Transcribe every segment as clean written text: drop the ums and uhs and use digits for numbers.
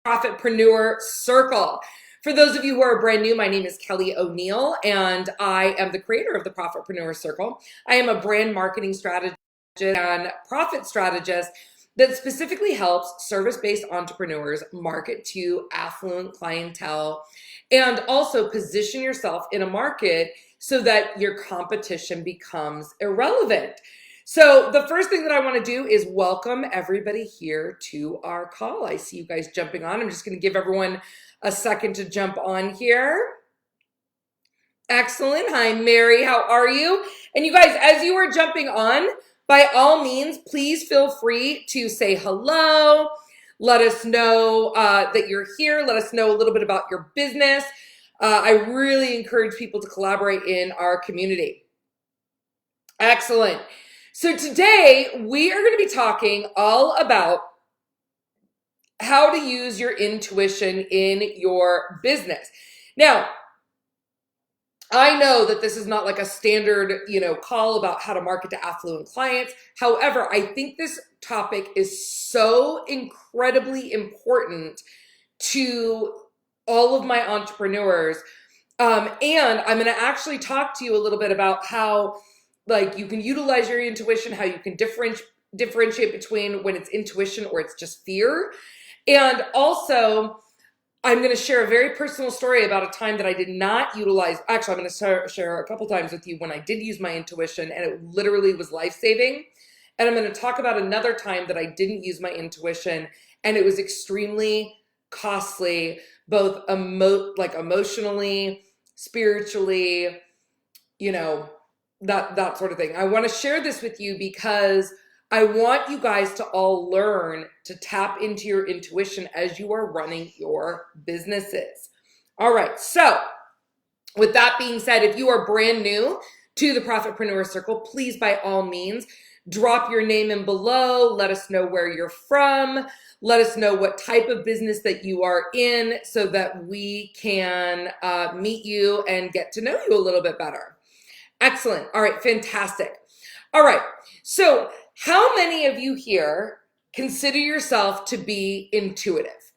Profit-preneur Circle. For those of you who are brand new, my name is Kelly O'Neill, and I am the creator of the Profit-preneur Circle. I am a brand marketing strategist and profit strategist that specifically helps service-based entrepreneurs market to affluent clientele and also position yourself in a market so that your competition becomes irrelevant. So the first thing that I want to do is welcome everybody here to our call. I see you guys jumping on. I'm just going to give everyone a second to jump on here. Excellent. Hi, Mary. How are you? And you guys, as you are jumping on, by all means, please feel free to say hello. Let us know that you're here. Let us know a little bit about your business. I really encourage people to collaborate in our community. Excellent. So today we are going to be talking all about how to use your intuition in your business. Now, I know that this is not like a standard, call about how to market to affluent clients. However, I think this topic is so incredibly important to all of my entrepreneurs. And I'm going to actually talk to you a little bit about how you can utilize your intuition, how you can differentiate between when it's intuition or it's just fear. And also, I'm going to share a very personal story about a time that I did not utilize. Actually, I'm going to share a couple times with you when I did use my intuition and it literally was life-saving. And I'm going to talk about another time that I didn't use my intuition and it was extremely costly, both emotionally, spiritually, that sort of thing. I want to share this with you because I want you guys to all learn to tap into your intuition as you are running your businesses. All right. So with that being said, if you are brand new to the Profit-preneur Circle, please, by all means, drop your name in below. Let us know where you're from. Let us know what type of business that you are in so that we can meet you and get to know you a little bit better. Excellent. All right. Fantastic. All right. So how many of you here consider yourself to be intuitive?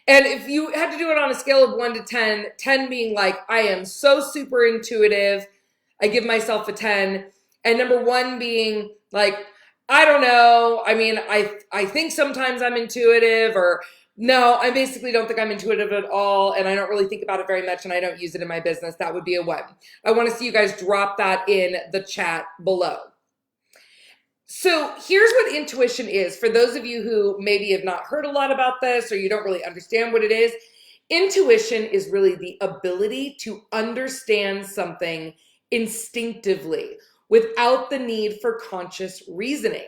And if you had to do it on a scale of 1 to 10, 10 being like, I am so super intuitive, I give myself a 10. And number 1 being like, I don't know. I mean, I think sometimes I'm intuitive, or no, I basically don't think I'm intuitive at all. And I don't really think about it very much and I don't use it in my business. That would be a 1. I want to see you guys drop that in the chat below. So here's what intuition is. For those of you who maybe have not heard a lot about this or you don't really understand what it is, intuition is really the ability to understand something instinctively without the need for conscious reasoning.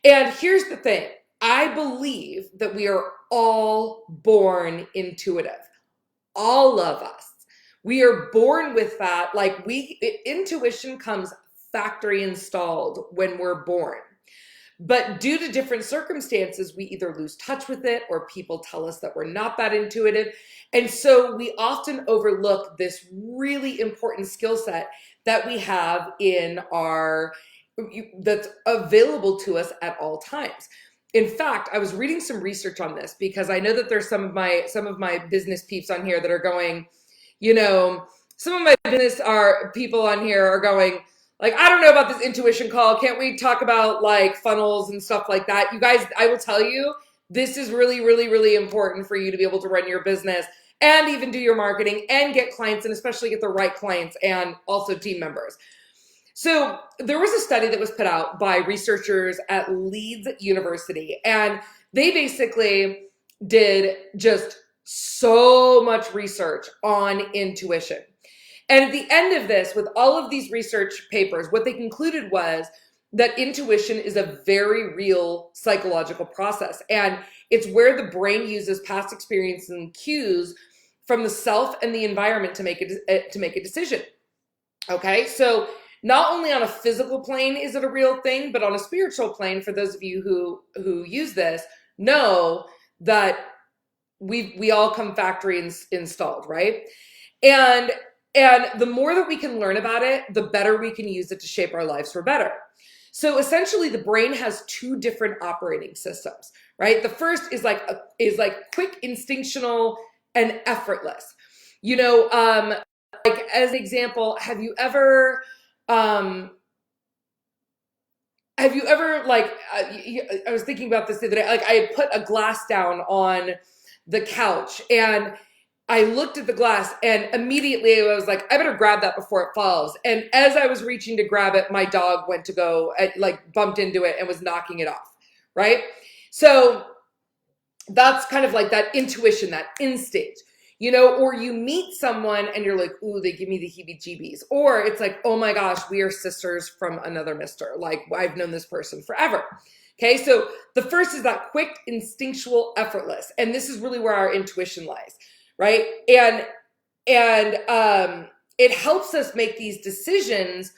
And here's the thing. I believe that we are all born intuitive. All of us. We are born with that. Intuition comes factory installed when we're born. But due to different circumstances, we either lose touch with it or people tell us that we're not that intuitive. And so we often overlook this really important skill set that we have that's available to us at all times. In fact, I was reading some research on this because I know that there's some of my business peeps on here that are going, some of my business people on here are going, I don't know about this intuition call. Can't we talk about funnels and stuff like that? You guys, I will tell you, this is really, really, really important for you to be able to run your business and even do your marketing and get clients, and especially get the right clients and also team members. So there was a study that was put out by researchers at Leeds University, and they basically did just so much research on intuition. And at the end of this, with all of these research papers, what they concluded was that intuition is a very real psychological process. And it's where the brain uses past experience and cues from the self and the environment to make a decision. Okay, so not only on a physical plane is it a real thing, but on a spiritual plane, for those of you who use this, know that we all come factory installed, right? And the more that we can learn about it, the better we can use it to shape our lives for better. So essentially the brain has two different operating systems, right? The first is like quick, instinctual, and effortless. Like as an example, have you ever like, I was thinking about this the other day, like I had put a glass down on the couch and I looked at the glass and immediately I was like, I better grab that before it falls. And as I was reaching to grab it, my dog went to go, like bumped into it and was knocking it off, right? So that's kind of like that intuition, that instinct. Or you meet someone and you're like, ooh, they give me the heebie-jeebies. Or it's like, oh my gosh, we are sisters from another mister. Like, I've known this person forever. Okay, so the first is that quick, instinctual, effortless. And this is really where our intuition lies, right? And it helps us make these decisions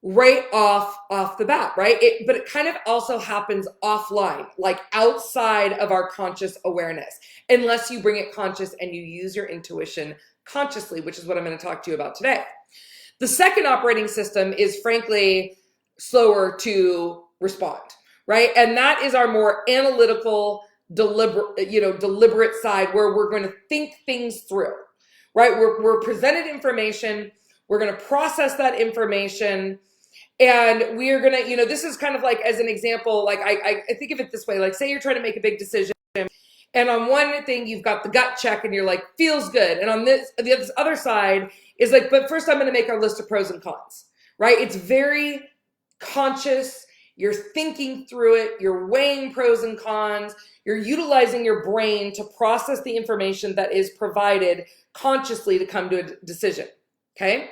right off the bat, right? But it kind of also happens offline, like outside of our conscious awareness, unless you bring it conscious and you use your intuition consciously, which is what I'm going to talk to you about today. The second operating system is frankly slower to respond, right? And that is our more analytical, deliberate side where we're going to think things through, right? We're presented information, we're going to process that information, and we are going to, this is kind of like, as an example, like I think of it this way, like say you're trying to make a big decision and on one thing you've got the gut check and you're like, feels good. And on the other side is like, but first I'm going to make our list of pros and cons, right? It's very conscious. You're thinking through it. You're weighing pros and cons. You're utilizing your brain to process the information that is provided consciously to come to a decision, okay?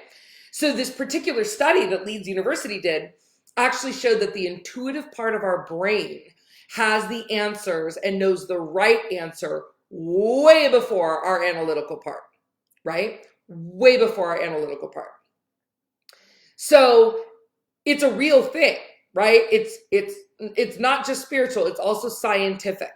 So this particular study that Leeds University did actually showed that the intuitive part of our brain has the answers and knows the right answer way before our analytical part, right? Way before our analytical part. So it's a real thing, right? It's not just spiritual, it's also scientific.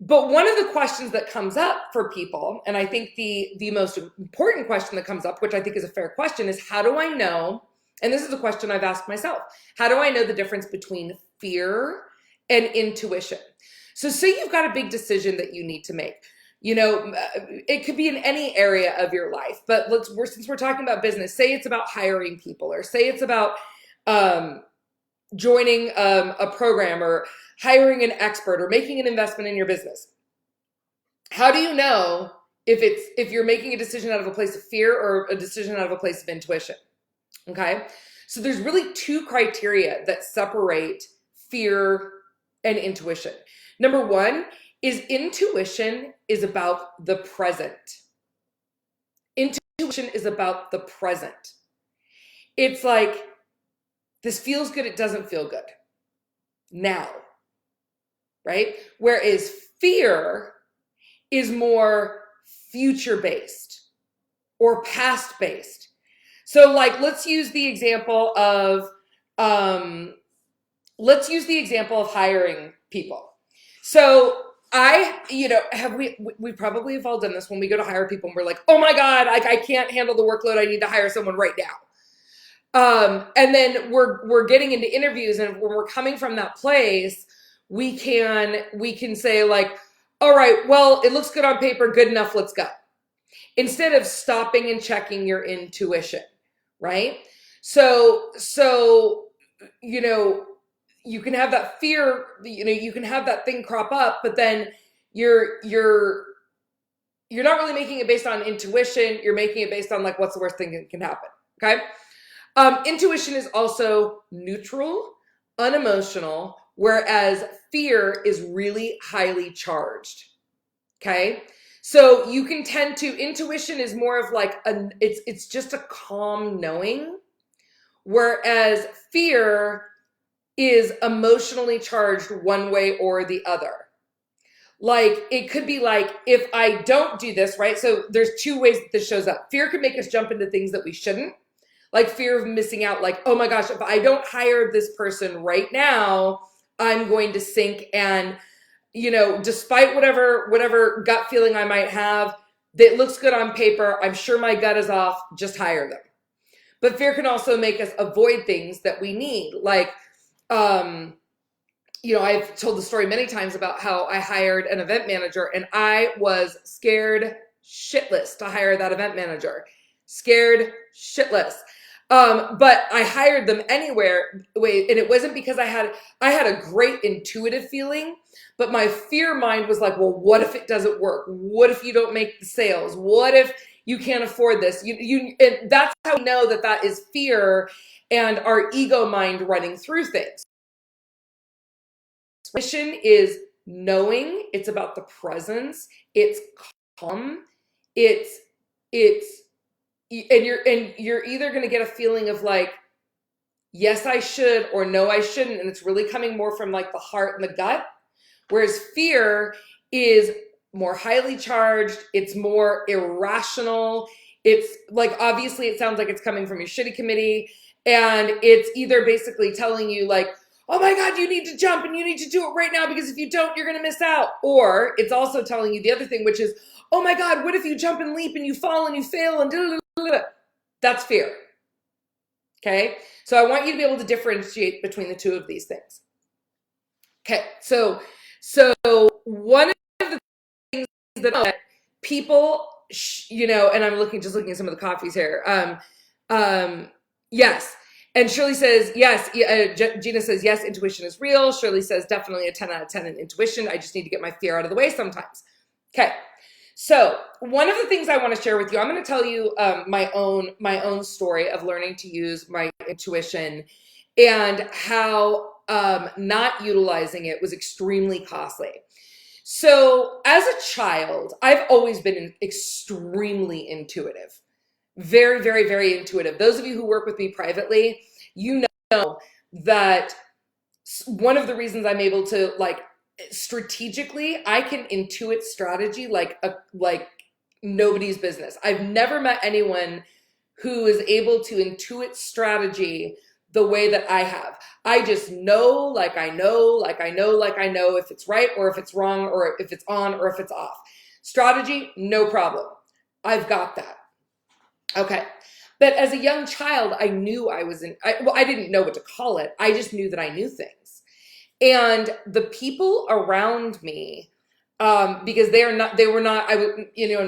But one of the questions that comes up for people, and I think the most important question that comes up, which I think is a fair question, is how do I know, and this is a question I've asked myself, how do I know the difference between fear and intuition? So say you've got a big decision that you need to make. It could be in any area of your life, but since we're talking about business, say it's about hiring people, or say it's about joining a program, or hiring an expert, or making an investment in your business. How do you know if you're making a decision out of a place of fear or a decision out of a place of intuition? Okay, so there's really two criteria that separate fear and intuition. Number one is intuition is about the present. Intuition is about the present. It's like, this feels good, it doesn't feel good now, right? Whereas fear is more future-based or past-based. So like, let's use the example of hiring people. So we probably have all done this when we go to hire people and we're like, oh my God, I can't handle the workload. I need to hire someone right now. And then we're getting into interviews, and when we're coming from that place, we can say like, all right, well, it looks good on paper, good enough, let's go. Instead of stopping and checking your intuition, right? So you can have that fear, you can have that thing crop up, but then you're not really making it based on intuition. You're making it based on like, what's the worst thing that can happen, okay? Intuition is also neutral, unemotional, whereas fear is really highly charged, okay? So you can tend to, intuition is more of like, it's just a calm knowing, whereas fear is emotionally charged one way or the other. Like, it could be like, if I don't do this, right? So there's two ways that this shows up. Fear can make us jump into things that we shouldn't. Like fear of missing out, like, oh my gosh, if I don't hire this person right now, I'm going to sink. And, despite whatever gut feeling I might have, that looks good on paper, I'm sure my gut is off, just hire them. But fear can also make us avoid things that we need. Like, I've told the story many times about how I hired an event manager and I was scared shitless to hire that event manager. Scared shitless. But I hired them anywhere. Wait, and it wasn't because I had a great intuitive feeling, but my fear mind was like, well, what if it doesn't work? What if you don't make the sales? What if you can't afford this? And that's how we know that is fear and our ego mind running through things. Intuition is knowing. It's about the presence. It's calm. It's and you're either going to get a feeling of like, yes, I should, or no, I shouldn't. And it's really coming more from like the heart and the gut. Whereas fear is more highly charged. It's more irrational. It's like, obviously it sounds like it's coming from your shitty committee. And it's either basically telling you like, oh my God, you need to jump and you need to do it right now because if you don't, you're going to miss out. Or it's also telling you the other thing, which is, oh my God, what if you jump and leap and you fall and you fail and that's fear. Okay. So I want you to be able to differentiate between the two of these things. Okay. So one of the things that people, and I'm just looking at some of the coffees here. Yes. And Shirley says, yes. Gina says, yes, intuition is real. Shirley says, definitely a 10 out of 10 in intuition. I just need to get my fear out of the way sometimes. Okay. So one of the things I want to share with you, I'm going to tell you my own story of learning to use my intuition and how not utilizing it was extremely costly. So as a child, I've always been extremely intuitive. Very, very, very intuitive. Those of you who work with me privately, you know that one of the reasons I'm able to like strategically, I can intuit strategy like nobody's business. I've never met anyone who is able to intuit strategy the way that I have. I just know, like I know if it's right or if it's wrong or if it's on or if it's off. Strategy, no problem. I've got that. Okay. But as a young child, I knew I didn't know what to call it. I just knew that I knew things. And the people around me, because in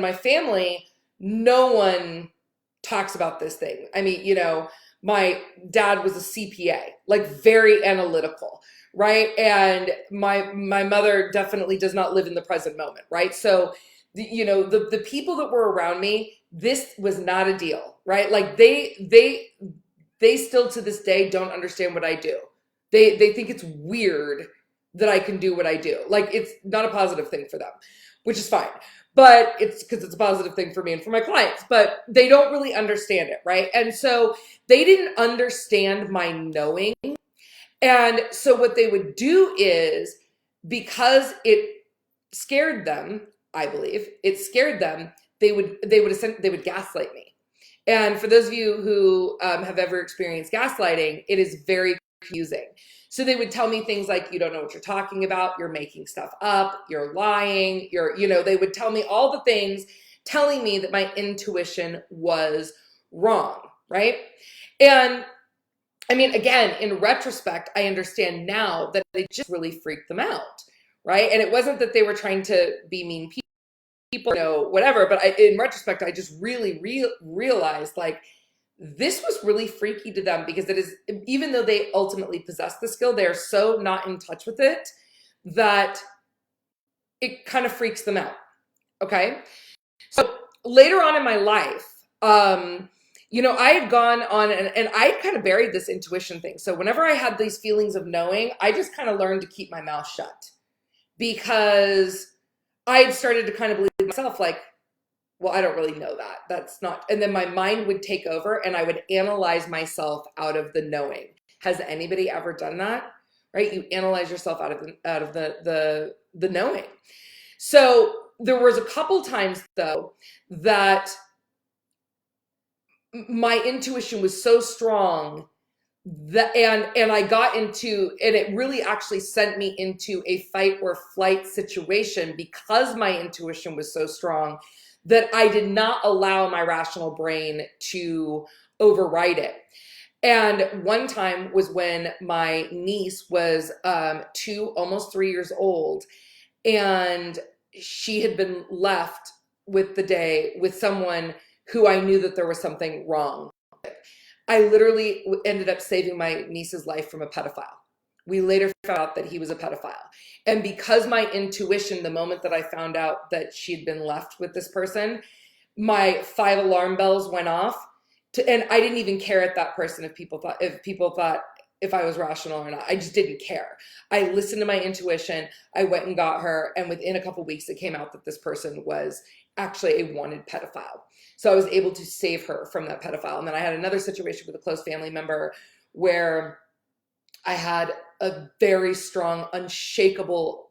my family, no one talks about this thing. I mean, my dad was a CPA, like very analytical, right? And my mother definitely does not live in the present moment, right? So, the people that were around me, this was not a deal, right? Like they still to this day don't understand what I do. They think it's weird that I can do what I do. Like it's not a positive thing for them, which is fine. But it's because it's a positive thing for me and for my clients, but they don't really understand it, right? And so they didn't understand my knowing. And so what they would do is, because it scared them, I believe, they would gaslight me. And for those of you who have ever experienced gaslighting, it is very confusing. So they would tell me things like, you don't know what you're talking about, you're making stuff up, you're lying, they would tell me all the things, telling me that my intuition was wrong, right? And I mean, again, in retrospect, I understand now that it just really freaked them out, right? And it wasn't that they were trying to be mean people, whatever, but in retrospect, I just really realized like, this was really freaky to them because it is, even though they ultimately possess the skill, they're so not in touch with it that it kind of freaks them out. Okay. So later on in my life, I had gone on and I kind of buried this intuition thing. So whenever I had these feelings of knowing, I just kind of learned to keep my mouth shut because I had started to kind of believe myself like, well, I don't really know that. That's not, and then my mind would take over and I would analyze myself out of the knowing. Has anybody ever done that? Right? You analyze yourself out of the knowing. So there was a couple times though that my intuition was so strong that, and I got into, and it really actually sent me into a fight or flight situation because my intuition was so strong that I did not allow my rational brain to override it. And one time was when my niece was 2, almost 3 years old, and she had been left with the day with someone who I knew that there was something wrong. I literally ended up saving my niece's life from a pedophile. We later found out that he was a pedophile. And because my intuition, the moment that I found out that she'd been left with this person, my 5 alarm bells went off. And I didn't even care at that person if people thought if I was rational or not. I just didn't care. I listened to my intuition. I went and got her, and within a couple of weeks, it came out that this person was actually a wanted pedophile. So I was able to save her from that pedophile. And then I had another situation with a close family member where I had a very strong, unshakable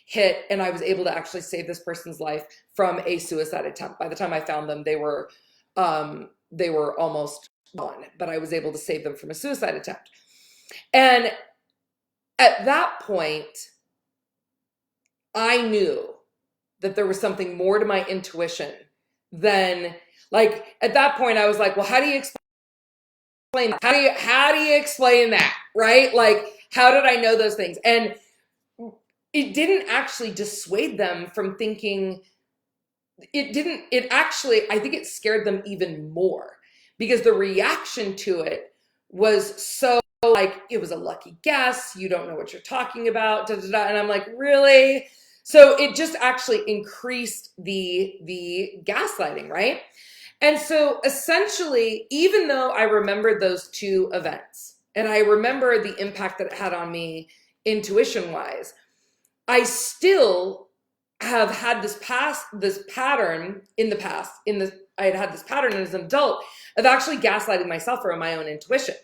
hit, and I was able to actually save this person's life from a suicide attempt. By the time I found them, they were almost gone, but I was able to save them from a suicide attempt. And at that point, I knew that there was something more to my intuition than, like, at that point I was like, well, how do you explain that? How do you explain that? Right? Like, how did I know those things? And it didn't actually dissuade them from thinking. It actually, I think it scared them even more, because the reaction to it was so like, it was a lucky guess, you don't know what you're talking about, da, da, da. And I'm like, really? So it just actually increased the gaslighting, right? And so essentially, even though I remembered those 2 events, and I remember the impact that it had on me intuition-wise, I still have had this pattern in the past. I had this pattern as an adult of actually gaslighting myself around my own intuition.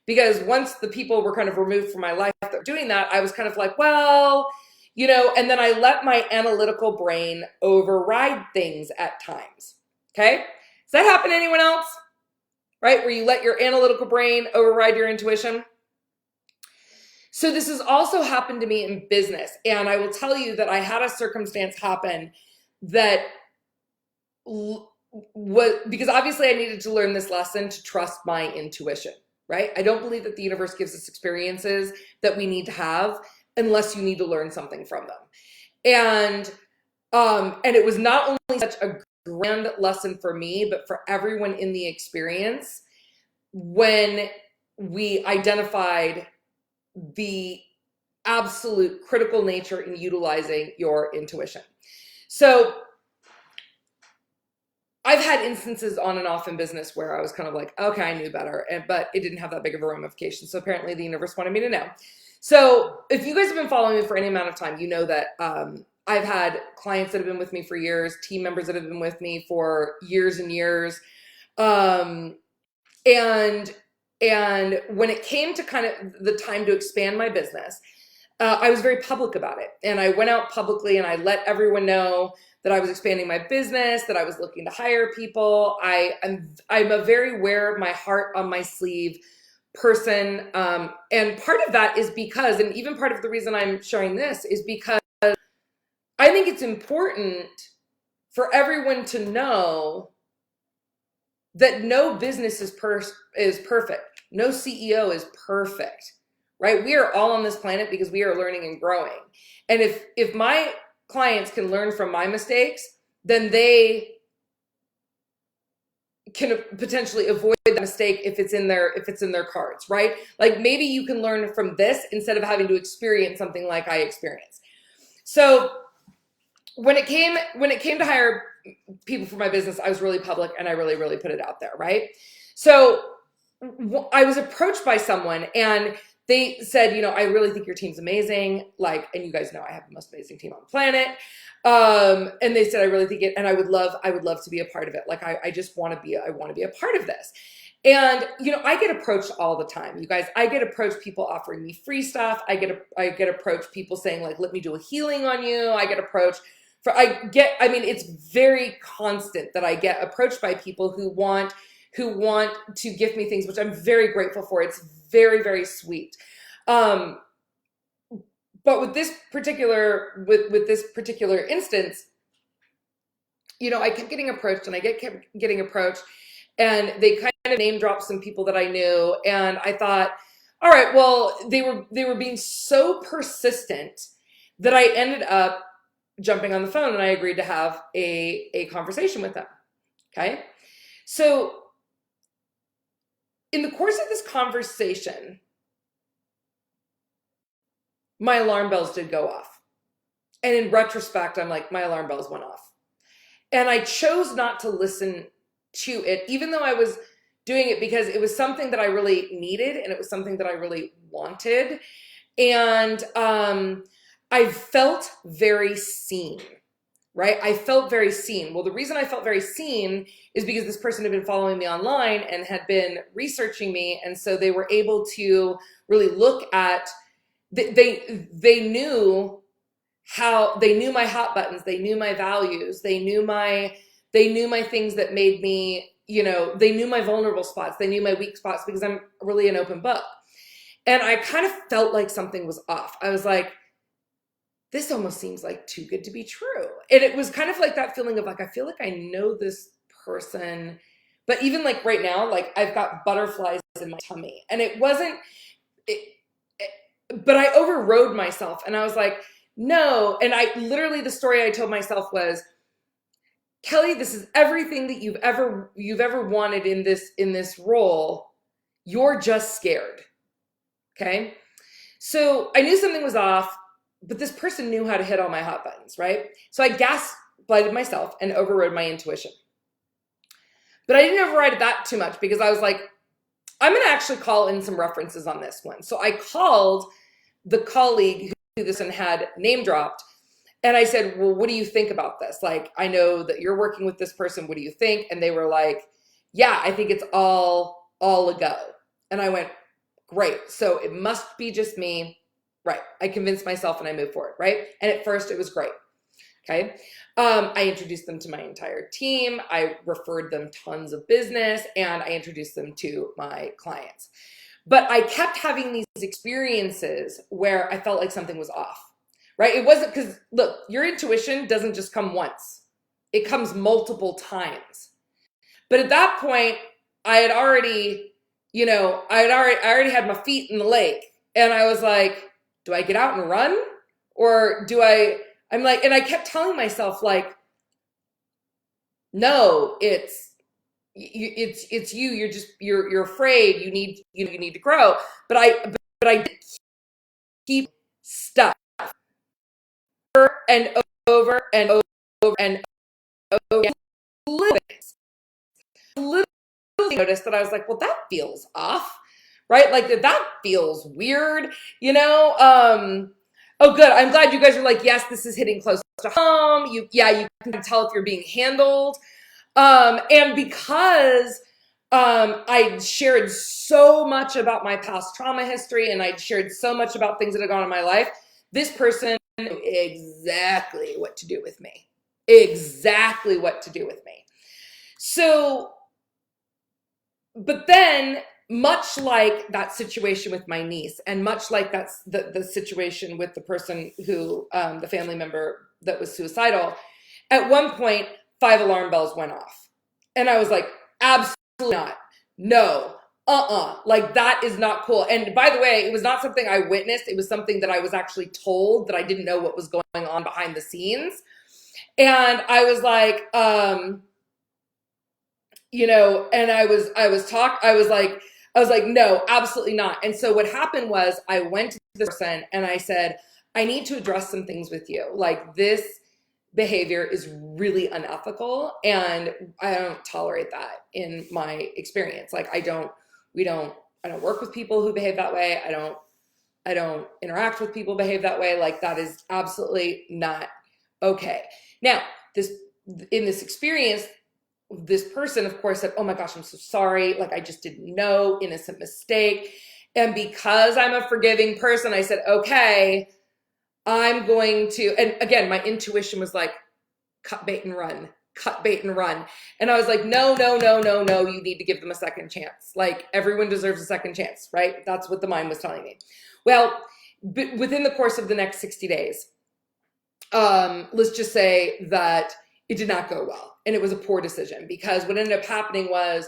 Because once the people were kind of removed from my life that were doing that, I was kind of like, well, and then I let my analytical brain override things at times. Okay? Does that happen to anyone else? Right? Where you let your analytical brain override your intuition? So this has also happened to me in business. And I will tell you that I had a circumstance happen that because obviously I needed to learn this lesson to trust my intuition, right? I don't believe that the universe gives us experiences that we need to have unless you need to learn something from them. And it was not only such a grand lesson for me, but for everyone in the experience, when we identified the absolute critical nature in utilizing your intuition. So I've had instances on and off in business where I was kind of like, okay, I knew better, but it didn't have that big of a ramification. So apparently the universe wanted me to know. So if you guys have been following me for any amount of time, you know that I've had clients that have been with me for years, team members that have been with me for years and years. And when it came to kind of the time to expand my business, I was very public about it. And I went out publicly and I let everyone know that I was expanding my business, that I was looking to hire people. I'm a very wear my heart on my sleeve person. And part of that is because, and even part of the reason I'm sharing this is because I think it's important for everyone to know that no business is perfect. No CEO is perfect, right? We are all on this planet because we are learning and growing. And if my clients can learn from my mistakes, then they can potentially avoid that mistake if it's in their cards, right? Like, maybe you can learn from this instead of having to experience something like I experienced. So when it came to hire people for my business, I was really public and I really, really put it out there, right? So I was approached by someone and they said, I really think your team's amazing. Like, and you guys know I have the most amazing team on the planet. And they said, I really think it, and I would love to be a part of it. Like, I want to be a part of this. And, I get approached all the time, you guys. I get approached people offering me free stuff. I get approached people saying, like, let me do a healing on you. I get approached it's very constant that I get approached by people who want to give me things, which I'm very grateful for. It's very, very sweet. But with this particular instance, I kept getting approached and I kept getting approached. and they kind of name dropped some people that I knew. And I thought, all right, well, they were being so persistent that I ended up jumping on the phone and I agreed to have a conversation with them. Okay. So in the course of this conversation, my alarm bells did go off. And in retrospect, I'm like, my alarm bells went off. And I chose not to listen to it, even though I was doing it because it was something that I really needed and it was something that I really wanted. And I felt very seen, right? I felt very seen. Well, the reason I felt very seen is because this person had been following me online and had been researching me. And so they were able to really look at, they knew my hot buttons, they knew my values, they knew my things that made me, they knew my vulnerable spots, they knew my weak spots because I'm really an open book. And I kind of felt like something was off. I was like, this almost seems like too good to be true. And it was kind of like that feeling of like, I feel like I know this person, but even like right now, like I've got butterflies in my tummy. And but I overrode myself and I was like, no. And the story I told myself was, Kelly, this is everything that you've ever wanted in this role. You're just scared. Okay. So I knew something was off, but this person knew how to hit all my hot buttons, right? So I gaslighted myself and overrode my intuition. But I didn't override that too much because I was like, I'm going to actually call in some references on this one. So I called the colleague who this one had name dropped. And I said, well, what do you think about this? Like, I know that you're working with this person. What do you think? And they were like, yeah, I think it's all a go. And I went, great. So it must be just me. Right. I convinced myself and I moved forward. Right. And at first it was great. Okay. I introduced them to my entire team. I referred them tons of business and I introduced them to my clients. But I kept having these experiences where I felt like something was off, right? It wasn't because, look, your intuition doesn't just come once. It comes multiple times. But at that point, I already had my feet in the lake. And I was like, do I get out and run? Or I'm like, and I kept telling myself like, no, it's you. You're afraid. You need to grow. But I keep stuck over and over and over and over. Little noticed that I was like, well, that feels off, right? Like that feels weird, Oh, good. I'm glad you guys are like, yes, this is hitting close to home. You can tell if you're being handled. And because I shared so much about my past trauma history and I'd shared so much about things that had gone on in my life, this person knew exactly what to do with me. Exactly what to do with me. So, but then much like that situation with my niece and much like that's the situation with the person who, the family member that was suicidal, at one point, 5 alarm bells went off. And I was like, absolutely not. No. Like that is not cool. And by the way, it was not something I witnessed. It was something that I was actually told that I didn't know what was going on behind the scenes. And I was like, and I was like, no, absolutely not. And so what happened was I went to this person and I said, I need to address some things with you. Like this behavior is really unethical and I don't tolerate that in my experience. Like I don't work with people who behave that way. I don't interact with people who behave that way. Like that is absolutely not okay. Now, in this experience, this person, of course, said, oh my gosh, I'm so sorry. Like, I just didn't know, innocent mistake. And because I'm a forgiving person, I said, okay, I'm going to, and again, my intuition was like, cut bait and run, cut bait and run. And I was like, no, you need to give them a second chance. Like everyone deserves a second chance, right? That's what the mind was telling me. Well, within the course of the next 60 days, let's just say that it did not go well. And it was a poor decision because what ended up happening was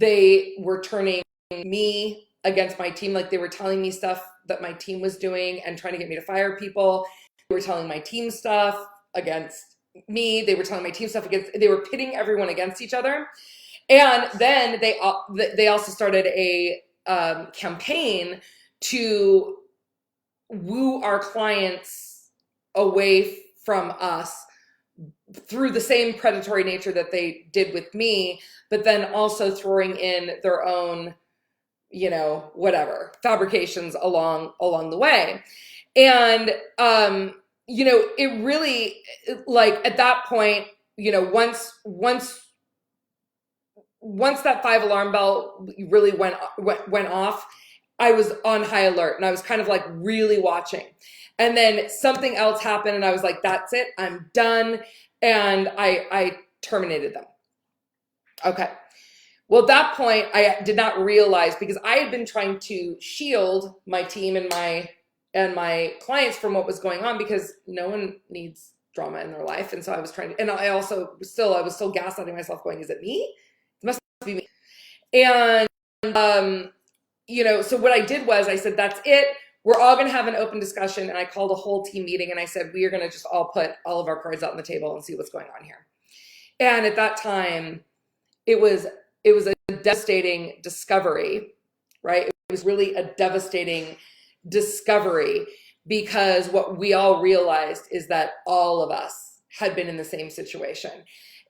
they were turning me against my team. Like they were telling me stuff that my team was doing and trying to get me to fire people. They were telling my team stuff against me. They were telling my team stuff against, they were pitting everyone against each other. And then they also started a campaign to woo our clients away from us through the same predatory nature that they did with me, but then also throwing in their own, whatever fabrications along the way. And it really, like at that point, once that 5 alarm bell really went off, I was on high alert and I was kind of like really watching. And then something else happened and I was like, that's it, I'm done. And I terminated them. Okay. Well, at that point, I did not realize, because I had been trying to shield my team and my clients from what was going on, because no one needs drama in their life. And so I was trying to, and I was still gaslighting myself going, is it me? It must be me. And, so what I did was I said, that's it. We're all going to have an open discussion. And I called a whole team meeting and I said, we are going to just all put all of our cards out on the table and see what's going on here. And at that time, it was a devastating discovery, right? It was really a devastating discovery, because what we all realized is that all of us had been in the same situation.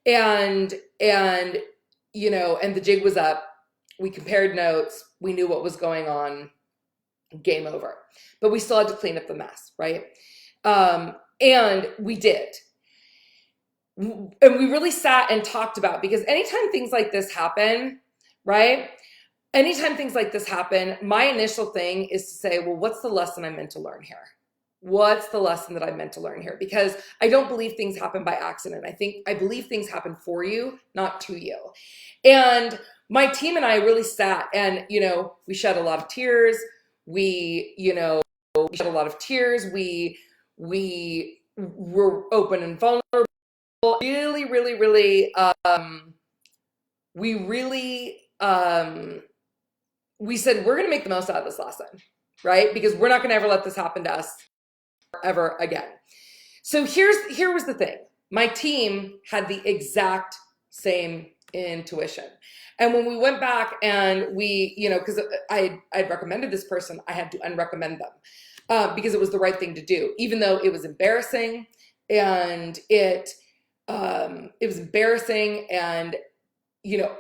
And the jig was up. We compared notes. We knew what was going on. Game over. But we still had to clean up the mess, right? And we did. And we really sat and talked about, because anytime things like this happen, right? Anytime things like this happen, my initial thing is to say, well, what's the lesson I'm meant to learn here? What's the lesson that I'm meant to learn here? Because I don't believe things happen by accident. I believe things happen for you, not to you. And my team and I really sat and, we shed a lot of tears. We shed a lot of tears. We were open and vulnerable. Really, really, really, we said, we're going to make the most out of this lesson, right? Because we're not going to ever let this happen to us ever again. So here was the thing. My team had the exact same intuition. And when we went back and we, because I'd recommended this person, I had to unrecommend them because it was the right thing to do, even though it was embarrassing and it was embarrassing and,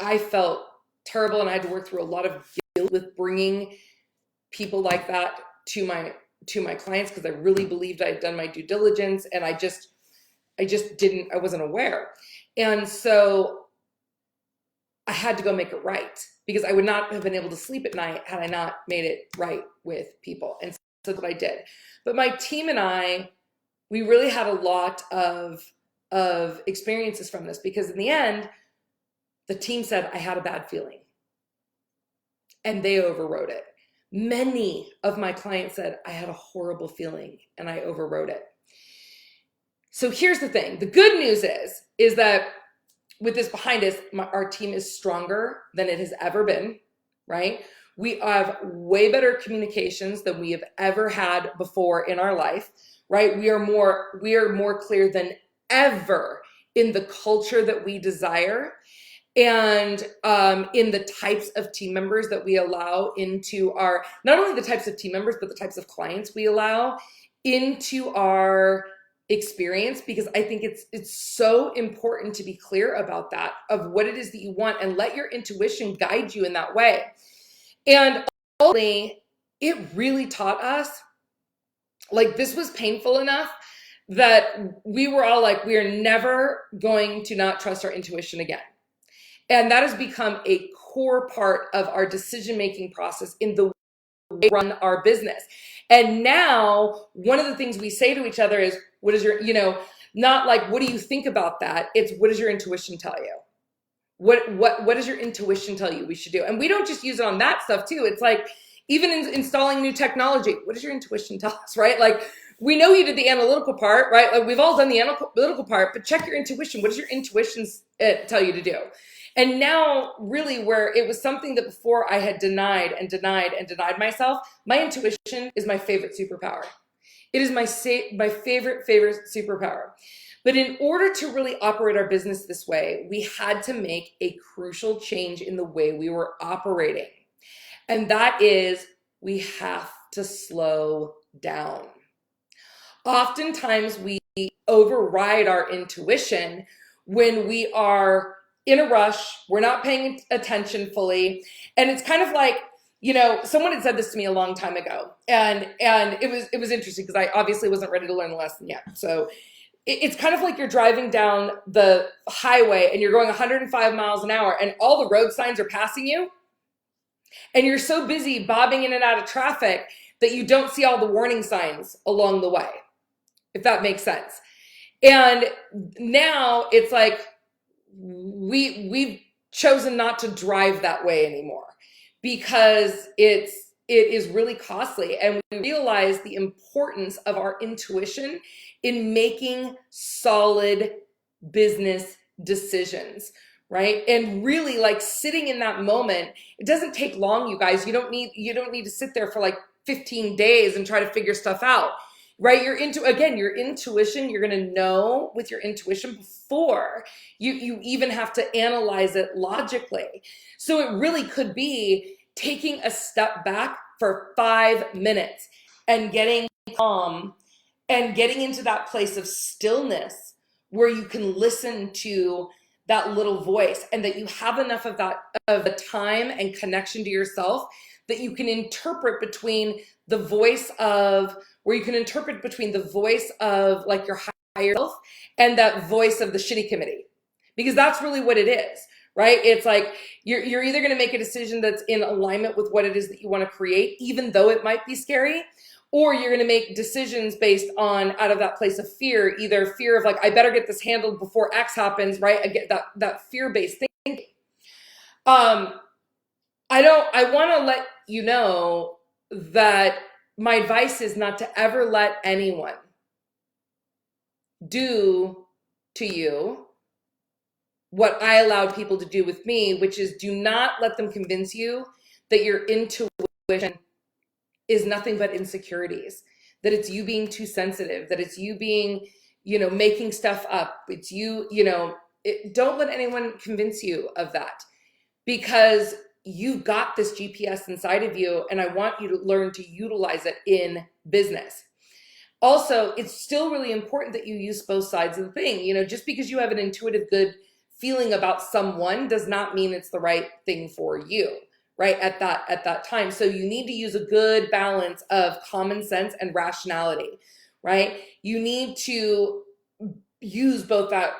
I felt terrible and I had to work through a lot of guilt with bringing people like that to my clients, because I really believed I had done my due diligence and I wasn't aware. And so I had to go make it right, because I would not have been able to sleep at night had I not made it right with people. And so that's what I did. But my team and I, we really had a lot of experiences from this, because in the end, the team said I had a bad feeling and they overrode it. Many of my clients said I had a horrible feeling and I overrode it. So here's the thing. The good news is that with this behind us, our team is stronger than it has ever been, right? We have way better communications than we have ever had before in our life, right? We are more clear than ever in the culture that we desire, and in the types of team members that we allow into our, not only the types of team members, but the types of clients we allow into our experience, because I think it's so important to be clear about that, of what it is that you want, and let your intuition guide you in that way. And ultimately, it really taught us, like, this was painful enough that we were all like, we are never going to not trust our intuition again. And that has become a core part of our decision-making process in the way we run our business. And now one of the things we say to each other is, what is your, not like, what do you think about that? It's, what does your intuition tell you? What does your intuition tell you we should do? And we don't just use it on that stuff too. It's like, even in installing new technology, what does your intuition tell us, right? Like, we know you did the analytical part, right? Like, we've all done the analytical part, but check your intuition. What does your intuition tell you to do? And now really where it was something that before I had denied and denied and denied myself, my intuition is my favorite superpower. It is my favorite superpower. But in order to really operate our business this way, we had to make a crucial change in the way we were operating. And that is, we have to slow down. Oftentimes we override our intuition when we are in a rush, we're not paying attention fully. And it's kind of like, someone had said this to me a long time ago, and it was interesting because I obviously wasn't ready to learn the lesson yet. So it's kind of like you're driving down the highway and you're going 105 miles an hour and all the road signs are passing you. And you're so busy bobbing in and out of traffic that you don't see all the warning signs along the way, if that makes sense. And now it's like we've chosen not to drive that way anymore because it is really costly. And we realize the importance of our intuition in making solid business decisions, right? And really like sitting in that moment, it doesn't take long, you guys. You don't need to sit there for like 15 days and try to figure stuff out, right? Your intuition, you're going to know with your intuition before you even have to analyze it logically. So it really could be taking a step back for 5 minutes and getting calm and getting into that place of stillness where you can listen to that little voice, and that you have enough of the time and connection to yourself that you can interpret between the voice of like your higher self and that voice of the shitty committee, because that's really what it is, right? It's like you're either going to make a decision that's in alignment with what it is that you want to create, even though it might be scary, or you're going to make decisions based on out of that place of fear, either fear of like, I better get this handled before X happens, right? I get that fear-based thinking. I want to let you know that my advice is not to ever let anyone do to you what I allowed people to do with me, which is do not let them convince you that your intuition is nothing but insecurities, that it's you being too sensitive, that it's you being, making stuff up. It's you, don't let anyone convince you of that, because you've got this GPS inside of you, and I want you to learn to utilize it in business. Also, it's still really important that you use both sides of the thing. Just because you have an intuitive good feeling about someone does not mean it's the right thing for you, right? At that time. So you need to use a good balance of common sense and rationality, right? You need to use both that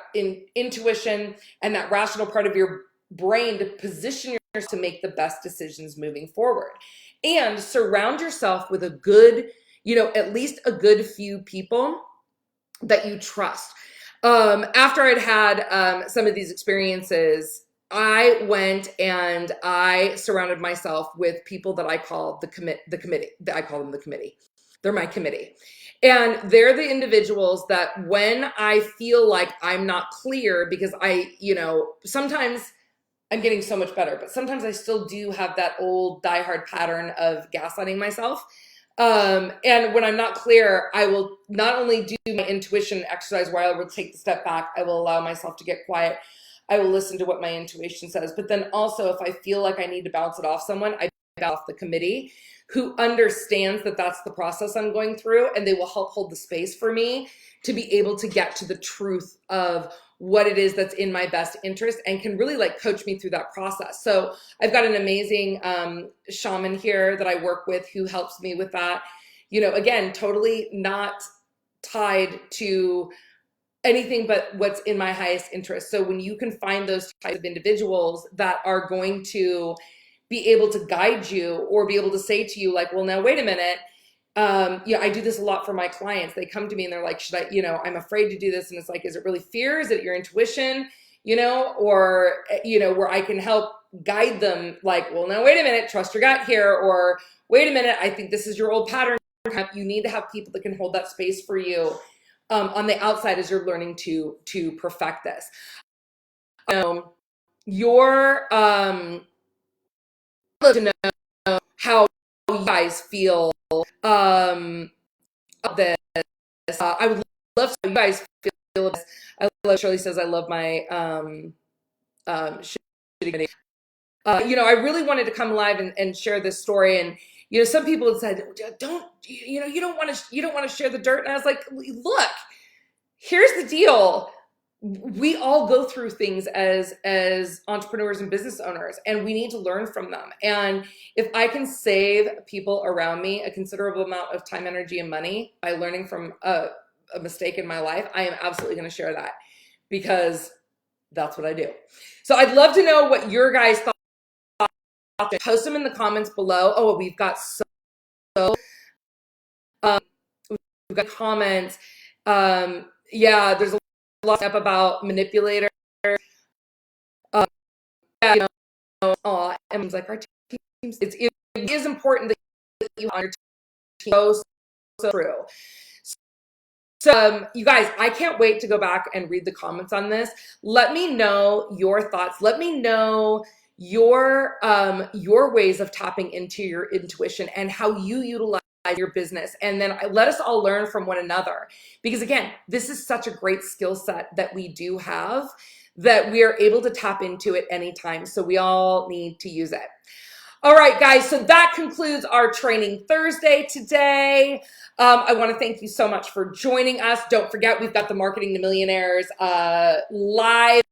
intuition and that rational part of your brain to position yourself to make the best decisions moving forward. And surround yourself with a good, at least a good few people that you trust. After I'd had some of these experiences, I went and I surrounded myself with people that I call the committee. I call them the committee. They're my committee. And they're the individuals that when I feel like I'm not clear, because sometimes I'm getting so much better, but sometimes I still do have that old diehard pattern of gaslighting myself. And when I'm not clear, I will not only do my intuition exercise where I will take the step back, I will allow myself to get quiet. I will listen to what my intuition says. But then also, if I feel like I need to bounce it off someone, I bounce off the committee who understands that that's the process I'm going through, and they will help hold the space for me to be able to get to the truth of what it is that's in my best interest and can really like coach me through that process. So I've got an amazing shaman here that I work with who helps me with that. Again, totally not tied to anything but what's in my highest interest. So when you can find those types of individuals that are going to be able to guide you or be able to say to you like, well, now wait a minute. I do this a lot for my clients. They come to me and they're like, should I, I'm afraid to do this. And it's like, is it really fear? Is it your intuition? Or, where I can help guide them like, well, now wait a minute, trust your gut here. Or wait a minute, I think this is your old pattern. You need to have people that can hold that space for you on the outside as you're learning to perfect this. your I'd love to know how you guys feel about this. I would love to know how you guys feel about this. I love Shirley says I love my shitty. I really wanted to come live and share this story. And some people had said, "Don't you don't want to share the dirt." And I was like, "Look, here's the deal. We all go through things as entrepreneurs and business owners, and we need to learn from them. And if I can save people around me a considerable amount of time, energy, and money by learning from a mistake in my life, I am absolutely going to share that, because that's what I do. So I'd love to know what your guys thought. Post them in the comments below. Oh, we've got we've got comments. Yeah, there's a lot up about manipulator. Yeah, Em's like, our teams. It is important that you on your team. So true. So, you guys, I can't wait to go back and read the comments on this. Let me know your thoughts. Let me know your ways of tapping into your intuition and how you utilize your business. And then let us all learn from one another. Because again, this is such a great skill set that we do have, that we are able to tap into it anytime. So we all need to use it. All right, guys, so that concludes our Training Thursday today. I want to thank you so much for joining us. Don't forget, we've got the Marketing to Millionaires live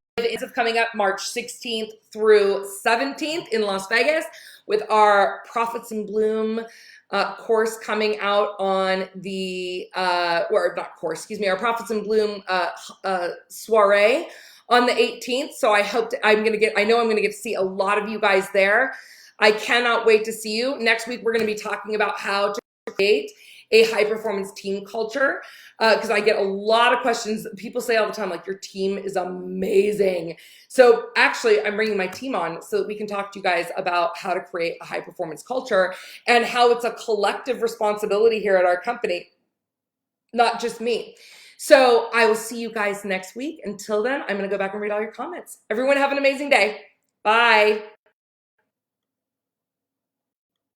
coming up March 16th through 17th in Las Vegas, with our Profits in Bloom course coming out on the, or not course, excuse me, our Profits in Bloom soiree on the 18th. So I know I'm going to get to see a lot of you guys there. I cannot wait to see you. Next week, we're going to be talking about how to create a high-performance team culture, because I get a lot of questions. People say all the time, like, your team is amazing. So actually, I'm bringing my team on so that we can talk to you guys about how to create a high-performance culture and how it's a collective responsibility here at our company, not just me. So I will see you guys next week. Until then, I'm going to go back and read all your comments. Everyone have an amazing day. Bye.